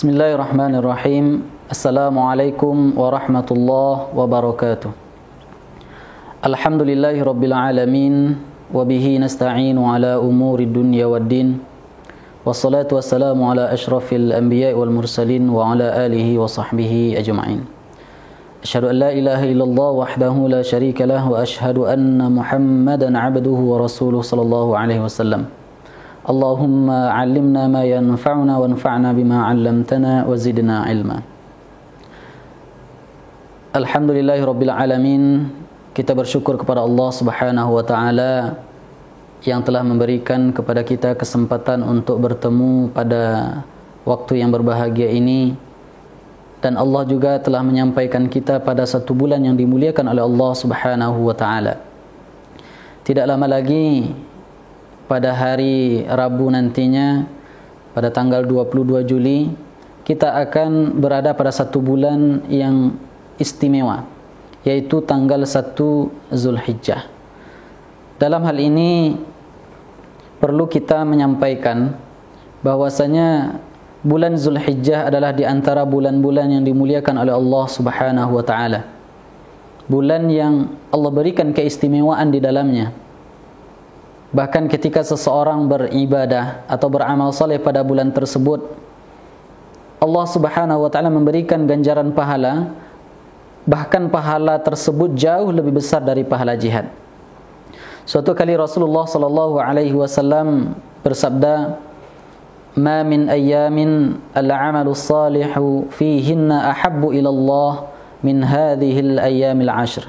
Bismillahirrahmanirrahim. Assalamualaikum warahmatullahi wabarakatuh. Alhamdulillahi rabbil alamin. Wabihi nasta'inu ala umuri dunya waddin. Wassalatu wassalamu ala ashrafil anbiya wal mursalin wa ala alihi wa sahbihi ajma'in. Asyhadu an la ilaha illallah wahdahu la syarika lah wa asyhadu anna Muhammadan abduhu wa rasuluhu sallallahu alaihi wasallam. Allahumma 'allimna ma yanfa'una wanfa'na bima 'allamtana wa zidna 'ilma. Alhamdulillahirabbil alamin. Kita bersyukur kepada Allah Subhanahu wa taala yang telah memberikan kepada kita kesempatan untuk bertemu pada waktu yang berbahagia ini, dan Allah juga telah menyampaikan kita pada satu bulan yang dimuliakan oleh Allah Subhanahu wa taala. Tidak lama lagi pada hari Rabu nantinya, pada tanggal 22 Juli, kita akan berada pada satu bulan yang istimewa, yaitu tanggal 1 Zulhijjah. Dalam hal ini perlu kita menyampaikan bahwasanya bulan Zulhijjah adalah di antara bulan-bulan yang dimuliakan oleh Allah Subhanahu wa taala. Bulan yang Allah berikan keistimewaan di dalamnya. Bahkan ketika seseorang beribadah atau beramal saleh pada bulan tersebut, Allah Subhanahu wa taala memberikan ganjaran pahala, bahkan pahala tersebut jauh lebih besar dari pahala jihad. Suatu kali Rasulullah sallallahu alaihi wasallam bersabda, "Ma min ayyamin al-'amalu salihu fihinna ahabbu ila Allah min hadhihi al-ayyamil 'ashr."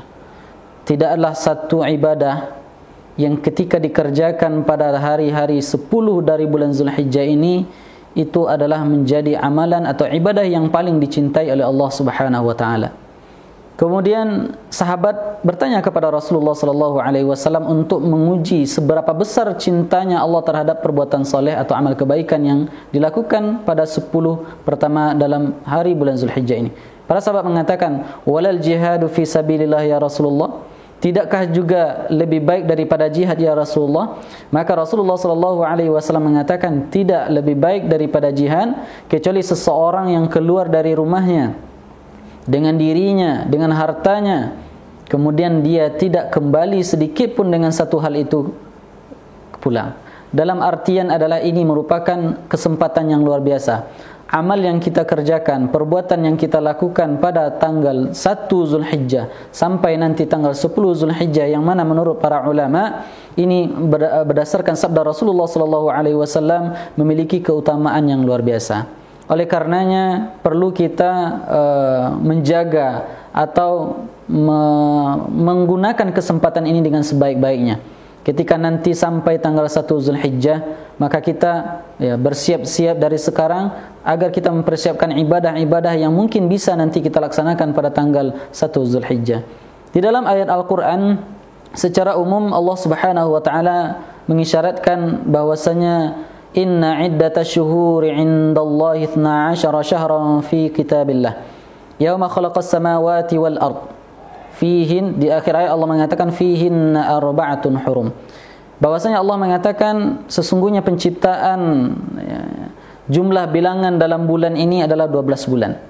Tidaklah satu ibadah yang ketika dikerjakan pada hari-hari 10 dari bulan Zulhijjah ini, itu adalah menjadi amalan atau ibadah yang paling dicintai oleh Allah Subhanahu wa taala. Kemudian sahabat bertanya kepada Rasulullah sallallahu alaihi wasallam untuk menguji seberapa besar cintanya Allah terhadap perbuatan soleh atau amal kebaikan yang dilakukan pada 10 pertama dalam hari bulan Zulhijjah ini. Para sahabat mengatakan, "Walal jihadu fi sabilillah ya Rasulullah?" Tidakkah juga lebih baik daripada jihad ya Rasulullah? Maka Rasulullah sallallahu alaihi wasallam mengatakan, tidak lebih baik daripada jihad kecuali seseorang yang keluar dari rumahnya dengan dirinya, dengan hartanya, kemudian dia tidak kembali sedikit pun dengan satu hal itu pulang. Dalam artian adalah ini merupakan kesempatan yang luar biasa. Amal yang kita kerjakan, perbuatan yang kita lakukan pada tanggal 1 Zulhijjah sampai nanti tanggal 10 Zulhijjah, yang mana menurut para ulama ini berdasarkan sabda Rasulullah sallallahu alaihi wasallam memiliki keutamaan yang luar biasa. Oleh karenanya perlu kita menjaga atau menggunakan kesempatan ini dengan sebaik-baiknya. Ketika nanti sampai tanggal 1 Zulhijjah, maka kita bersiap-siap dari sekarang agar kita mempersiapkan ibadah-ibadah yang mungkin bisa nanti kita laksanakan pada tanggal 1 Zulhijjah. Di dalam ayat Al-Quran secara umum Allah Subhanahu wa taala mengisyaratkan bahwasanya inna iddatash syuhuri 'indallahi 12 syahran fi kitabillah yauma khalaqas samawati wal ard. Fihin, di akhir ayat Allah mengatakan fihin arba'atun hurum. Bahwasanya Allah mengatakan sesungguhnya penciptaan jumlah bilangan dalam bulan ini adalah 12 bulan.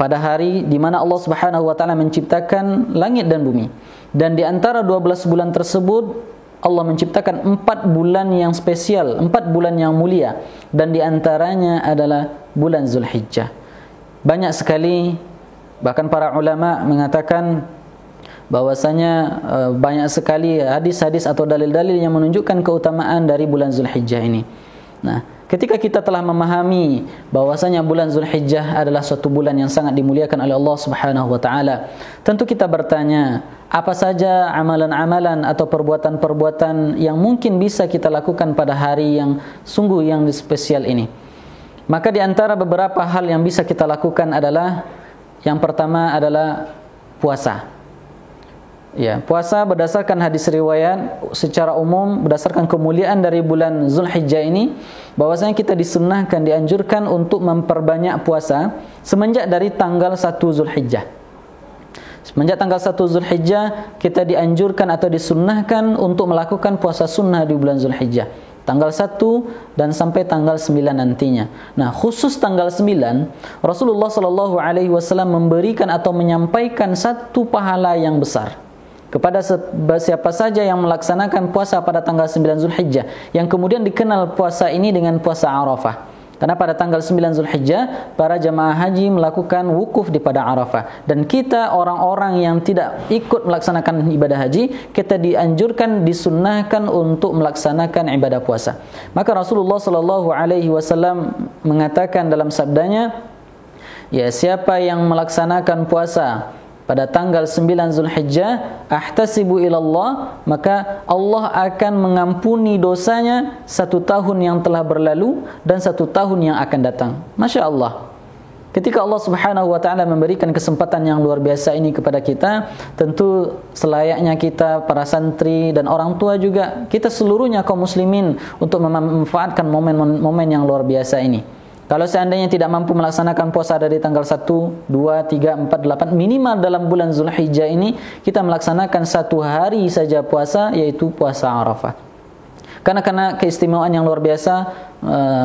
Pada hari di mana Allah Subhanahu wa taala menciptakan langit dan bumi. Dan di antara 12 bulan tersebut Allah menciptakan 4 bulan yang spesial, 4 bulan yang mulia, dan di antaranya adalah bulan Zulhijjah. Banyak sekali, bahkan para ulama mengatakan bahwasanya banyak sekali hadis-hadis atau dalil-dalil yang menunjukkan keutamaan dari bulan Zulhijjah ini. Nah, ketika kita telah memahami bahwasanya bulan Zulhijjah adalah suatu bulan yang sangat dimuliakan oleh Allah Subhanahu wa taala, tentu kita bertanya, apa saja amalan-amalan atau perbuatan-perbuatan yang mungkin bisa kita lakukan pada hari yang sungguh yang spesial ini? Maka di antara beberapa hal yang bisa kita lakukan adalah, yang pertama adalah puasa. Ya, puasa berdasarkan hadis riwayat secara umum berdasarkan kemuliaan dari bulan Zulhijjah ini, bahwasanya kita disunnahkan, dianjurkan untuk memperbanyak puasa semenjak dari tanggal 1 Zulhijjah. Semenjak tanggal 1 Zulhijjah kita dianjurkan atau disunnahkan untuk melakukan puasa sunnah di bulan Zulhijjah. Tanggal 1 dan sampai tanggal 9 nantinya. Nah, khusus tanggal 9, Rasulullah sallallahu alaihi wasallam memberikan atau menyampaikan satu pahala yang besar kepada siapa saja yang melaksanakan puasa pada tanggal 9 Zulhijjah, yang kemudian dikenal puasa ini dengan puasa Arafah. Karena pada tanggal 9 Zulhijjah para jamaah haji melakukan wukuf di pada Arafah, dan kita orang-orang yang tidak ikut melaksanakan ibadah haji, kita dianjurkan, disunnahkan untuk melaksanakan ibadah puasa. Maka Rasulullah sallallahu alaihi wasallam mengatakan dalam sabdanya, ya, siapa yang melaksanakan puasa pada tanggal 9 Zulhijjah, ahtasibu ilallah, maka Allah akan mengampuni dosanya 1 tahun yang telah berlalu dan 1 tahun yang akan datang. Masya Allah. Ketika Allah subhanahu wa ta'ala memberikan kesempatan yang luar biasa ini kepada kita, tentu selayaknya kita, para santri dan orang tua juga, kita seluruhnya kaum muslimin, untuk memanfaatkan momen-momen yang luar biasa ini. Kalau seandainya tidak mampu melaksanakan puasa dari tanggal 1, 2, 3, 4, 8, minimal dalam bulan Zulhijjah ini kita melaksanakan 1 hari saja puasa, yaitu puasa Arafah. Karena keistimewaan yang luar biasa,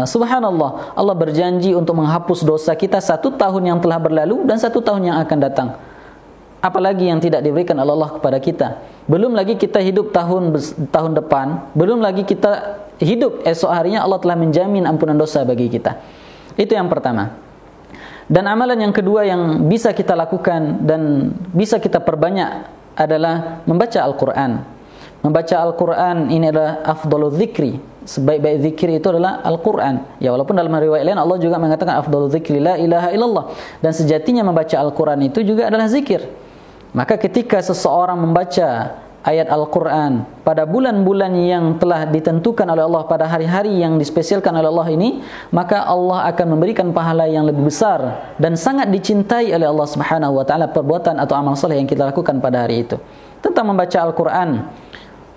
subhanallah, Allah berjanji untuk menghapus dosa kita 1 tahun yang telah berlalu dan 1 tahun yang akan datang. Apalagi yang tidak diberikan oleh Allah kepada kita. Belum lagi kita hidup tahun depan, belum lagi kita hidup esok harinya, Allah telah menjamin ampunan dosa bagi kita. Itu yang pertama. Dan amalan yang kedua yang bisa kita lakukan dan bisa kita perbanyak adalah membaca Al-Quran. Membaca Al-Quran ini adalah afdalul zikri. Sebaik-baik zikir itu adalah Al-Quran. Ya, walaupun dalam riwayat lain Allah juga mengatakan afdalul zikri la ilaha illallah. Dan sejatinya membaca Al-Quran itu juga adalah zikir. Maka ketika seseorang membaca ayat Al-Quran pada bulan-bulan yang telah ditentukan oleh Allah, pada hari-hari yang dispesialkan oleh Allah ini, maka Allah akan memberikan pahala yang lebih besar dan sangat dicintai oleh Allah Subhanahu wa taala perbuatan atau amal soleh yang kita lakukan pada hari itu. Tentang membaca Al-Quran,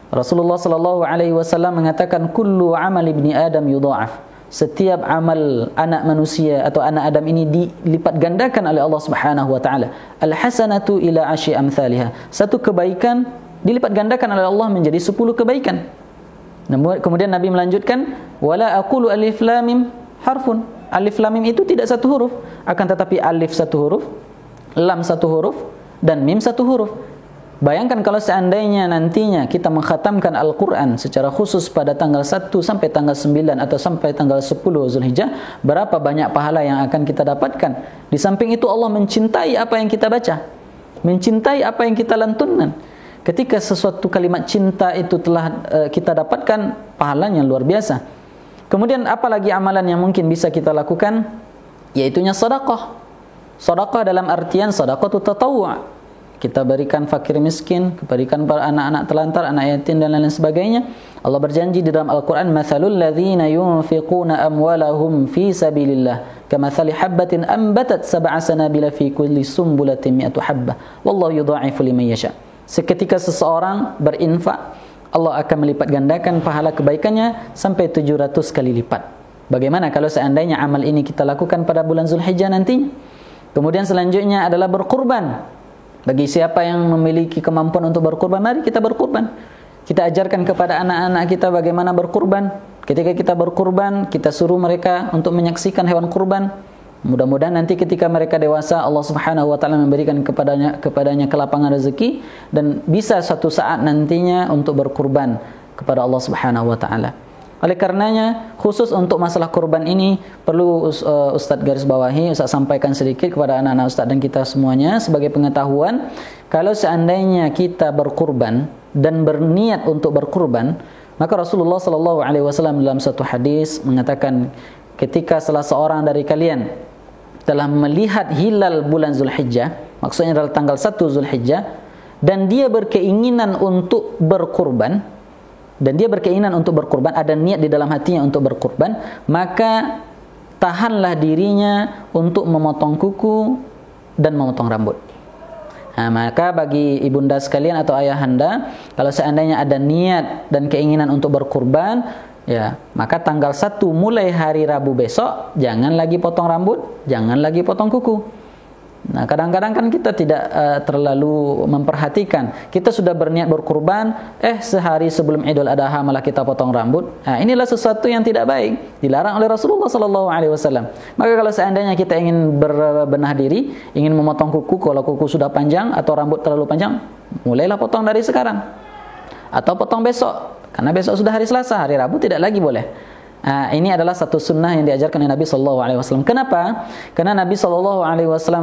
Rasulullah sallallahu alaihi wasallam mengatakan, kullu amal ibni Adam yudha'af. Setiap amal anak manusia atau anak Adam ini dilipat gandakan oleh Allah Subhanahu wa taala. Al-hasanatu ila 'ashri amsalha. Satu kebaikan dilipat gandakan oleh Allah menjadi 10 kebaikan. Kemudian Nabi melanjutkan, wala aqulu alif lam mim harfun. Alif lam mim itu tidak 1 huruf, akan tetapi alif 1 huruf, lam 1 huruf, dan mim 1 huruf. Bayangkan kalau seandainya nantinya kita mengkhatamkan Al-Quran secara khusus pada tanggal 1 sampai tanggal 9 atau sampai tanggal 10 Zulhijjah, berapa banyak pahala yang akan kita dapatkan. Di samping itu Allah mencintai apa yang kita baca, mencintai apa yang kita lantunkan. Ketika sesuatu kalimat cinta itu telah kita dapatkan, pahalanya luar biasa. Kemudian apalagi amalan yang mungkin bisa kita lakukan, yaitunya sedekah. Sedekah dalam artian sedekah itu tatawwu'. Kita berikan fakir miskin, berikan para anak-anak telantar, anak yatim dan lain sebagainya. Allah berjanji di dalam Al-Quran, mathalul ladzina yunfiquna amwalahum fi sabilillah kamathali habbatin ambatat 7 sanabila fi kulli sumbulatin 100 habbah wallahu yudha'ifu liman yasha'. Seketika seseorang berinfak, Allah akan melipat gandakan pahala kebaikannya sampai 700 kali lipat. Bagaimana kalau seandainya amal ini kita lakukan pada bulan Zulhijjah nanti? Kemudian selanjutnya adalah berkurban. Bagi siapa yang memiliki kemampuan untuk berkurban, mari kita berkurban. Kita ajarkan kepada anak-anak kita bagaimana berkurban. Ketika kita berkurban, kita suruh mereka untuk menyaksikan hewan kurban. Mudah-mudahan nanti ketika mereka dewasa, Allah Subhanahu wa taala memberikan kepadanya kelapangan rezeki dan bisa suatu saat nantinya untuk berkurban kepada Allah Subhanahu wa taala. Oleh karenanya, khusus untuk masalah kurban ini perlu Ustaz garis bawahi, Ustaz sampaikan sedikit kepada anak-anak Ustaz dan kita semuanya sebagai pengetahuan. Kalau seandainya kita berkurban dan berniat untuk berkurban, maka Rasulullah sallallahu alaihi wasallam dalam satu hadis mengatakan, ketika salah seorang dari kalian telah melihat hilal bulan Zulhijjah, maksudnya adalah tanggal 1 Zulhijjah, dan dia berkeinginan untuk berkurban, ada niat di dalam hatinya untuk berkurban, maka tahanlah dirinya untuk memotong kuku dan memotong rambut. Nah, maka bagi ibunda sekalian atau ayahanda, kalau seandainya ada niat dan keinginan untuk berkurban, ya, maka tanggal 1 mulai hari Rabu besok jangan lagi potong rambut, jangan lagi potong kuku. Nah, kadang-kadang kan kita tidak terlalu memperhatikan. Kita sudah berniat berkurban, sehari sebelum Idul Adha malah kita potong rambut. Nah, inilah sesuatu yang tidak baik, dilarang oleh Rasulullah SAW. Maka kalau seandainya kita ingin berbenah diri, ingin memotong kuku, kalau kuku sudah panjang atau rambut terlalu panjang, mulailah potong dari sekarang. Atau potong besok, karena besok sudah hari Selasa, hari Rabu tidak lagi boleh. Ini adalah satu sunnah yang diajarkan oleh Nabi SAW. Kenapa? Karena Nabi SAW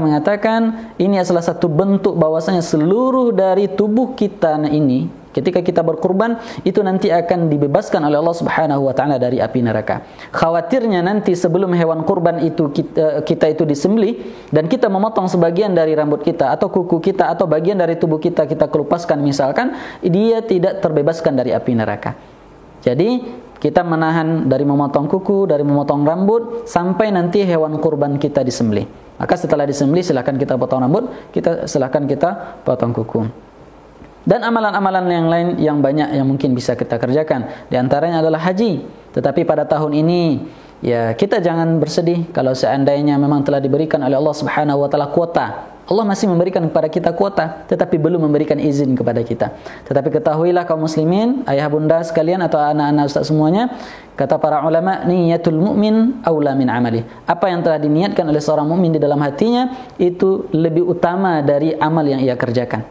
mengatakan ini adalah satu bentuk bahwasanya seluruh dari tubuh kita ini, ketika kita berkurban, itu nanti akan dibebaskan oleh Allah Subhanahu Wa Taala dari api neraka. Khawatirnya nanti sebelum hewan kurban itu kita itu disembelih dan kita memotong sebagian dari rambut kita atau kuku kita atau bagian dari tubuh kita kelupaskan misalkan, dia tidak terbebaskan dari api neraka. Jadi kita menahan dari memotong kuku, dari memotong rambut sampai nanti hewan kurban kita disembelih. Maka setelah disembelih silakan kita potong rambut, silakan kita potong kuku. Dan amalan-amalan yang lain yang banyak yang mungkin bisa kita kerjakan. Di antaranya adalah haji. Tetapi pada tahun ini ya kita jangan bersedih kalau seandainya memang telah diberikan oleh Allah Subhanahu Wa Taala kuota. Allah masih memberikan kepada kita kuota, tetapi belum memberikan izin kepada kita. Tetapi ketahuilah kaum muslimin, ayah bunda sekalian atau anak-anak ustaz semuanya, kata para ulama, niyatul mu'min aula min amali. Apa yang telah diniatkan oleh seorang mukmin di dalam hatinya itu lebih utama dari amal yang ia kerjakan.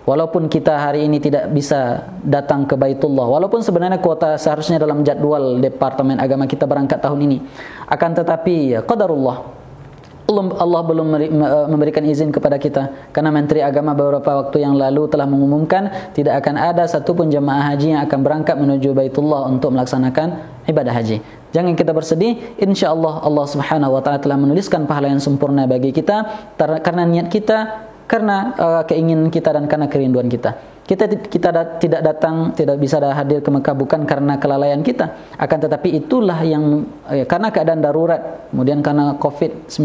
Walaupun kita hari ini tidak bisa datang ke Baitullah, walaupun sebenarnya kuota seharusnya dalam jadwal Departemen Agama kita berangkat tahun ini, akan tetapi ya qadarullah, Allah belum memberikan izin kepada kita, karena Menteri Agama beberapa waktu yang lalu telah mengumumkan tidak akan ada satupun jemaah haji yang akan berangkat menuju Baitullah untuk melaksanakan ibadah haji. Jangan kita bersedih, insyaallah Allah Subhanahu Wa Taala telah menuliskan pahala yang sempurna bagi kita karena niat kita, karena keinginan kita dan karena kerinduan kita. Kita tidak datang, tidak bisa hadir ke Mekah bukan karena kelalaian kita, akan tetapi itulah yang karena keadaan darurat, kemudian karena COVID-19,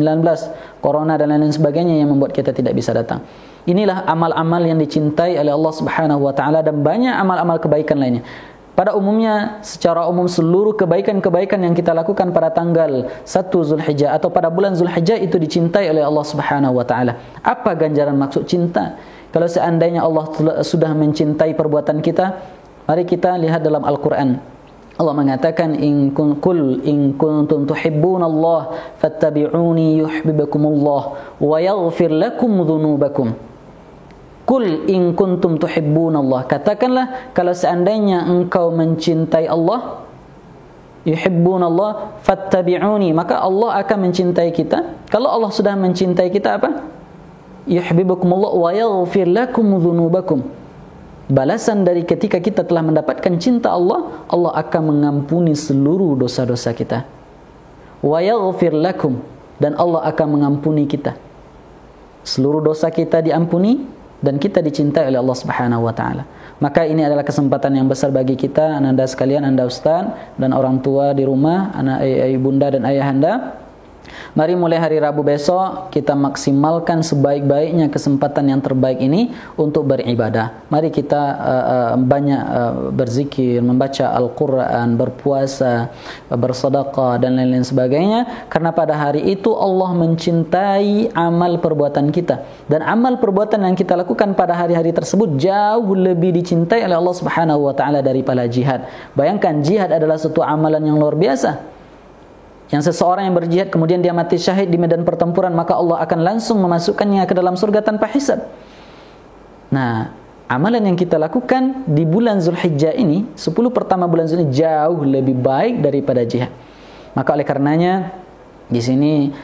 corona dan lain-lain sebagainya yang membuat kita tidak bisa datang. Inilah amal-amal yang dicintai oleh Allah Subhanahu Wa Taala dan banyak amal-amal kebaikan lainnya. Pada umumnya, secara umum seluruh kebaikan-kebaikan yang kita lakukan pada tanggal 1 Zulhijjah atau pada bulan Zulhijjah itu dicintai oleh Allah Subhanahu Wa Taala. Apa ganjaran maksud cinta? Kalau seandainya Allah sudah mencintai perbuatan kita, mari kita lihat dalam Al-Quran. Allah mengatakan, in kuntum tuhibbunallaha fattabi'uni yuhibbukumullah wa yaghfir lakum dhunubakum. Qul in kuntum tuhibbunallah. Katakanlah kalau seandainya engkau mencintai Allah, yuhibbunallah fattabi'uni, maka Allah akan mencintai kita. Kalau Allah sudah mencintai kita apa? Yuhibbukumullah wa yaghfir lakum dhunubakum. Balasan dari ketika kita telah mendapatkan cinta Allah, Allah akan mengampuni seluruh dosa-dosa kita. Wa yaghfir lakum, dan Allah akan mengampuni kita. Seluruh dosa kita diampuni dan kita dicintai oleh Allah Subhanahu Wa Taala. Maka ini adalah kesempatan yang besar bagi kita, anda sekalian, anda ustaz dan orang tua di rumah, anak ibunda dan ayahanda. Mari mulai hari Rabu besok kita maksimalkan sebaik-baiknya kesempatan yang terbaik ini untuk beribadah. Mari kita banyak berzikir, membaca Al-Quran, berpuasa, bersedekah dan lain-lain sebagainya, karena pada hari itu Allah mencintai amal perbuatan kita, dan amal perbuatan yang kita lakukan pada hari-hari tersebut jauh lebih dicintai oleh Allah Subhanahu Wa Taala daripada jihad. Bayangkan, jihad adalah satu amalan yang luar biasa. Yang seseorang yang berjihad kemudian dia mati syahid di medan pertempuran, maka Allah akan langsung memasukkannya ke dalam surga tanpa hisab. Nah, amalan yang kita lakukan di bulan Zulhijjah ini, 10 pertama bulan Zulhijjah, jauh lebih baik daripada jihad. Maka oleh karenanya di sini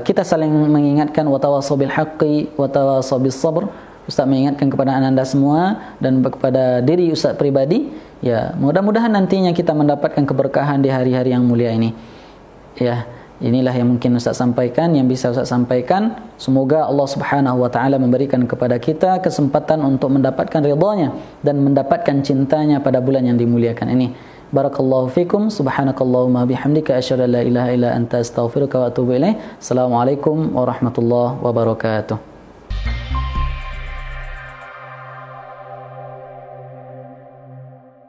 kita saling mengingatkan, wa tawassaw bil haqqi wa tawassaw bis sabr. Ustaz mengingatkan kepada anda semua dan kepada diri Ustaz pribadi, ya, mudah-mudahan nantinya kita mendapatkan keberkahan di hari-hari yang mulia ini. Ya, inilah yang mungkin Ustaz sampaikan, yang bisa Ustaz sampaikan. Semoga Allah Subhanahu Wa Taala memberikan kepada kita kesempatan untuk mendapatkan ridha-Nya dan mendapatkan cintanya pada bulan yang dimuliakan ini. Barakallahu fikum, subhanakallahumma bihamdika asyhadu an la ilaha illa anta astaghfiruka wa atubu ilaik. Assalamualaikum warahmatullahi wabarakatuh.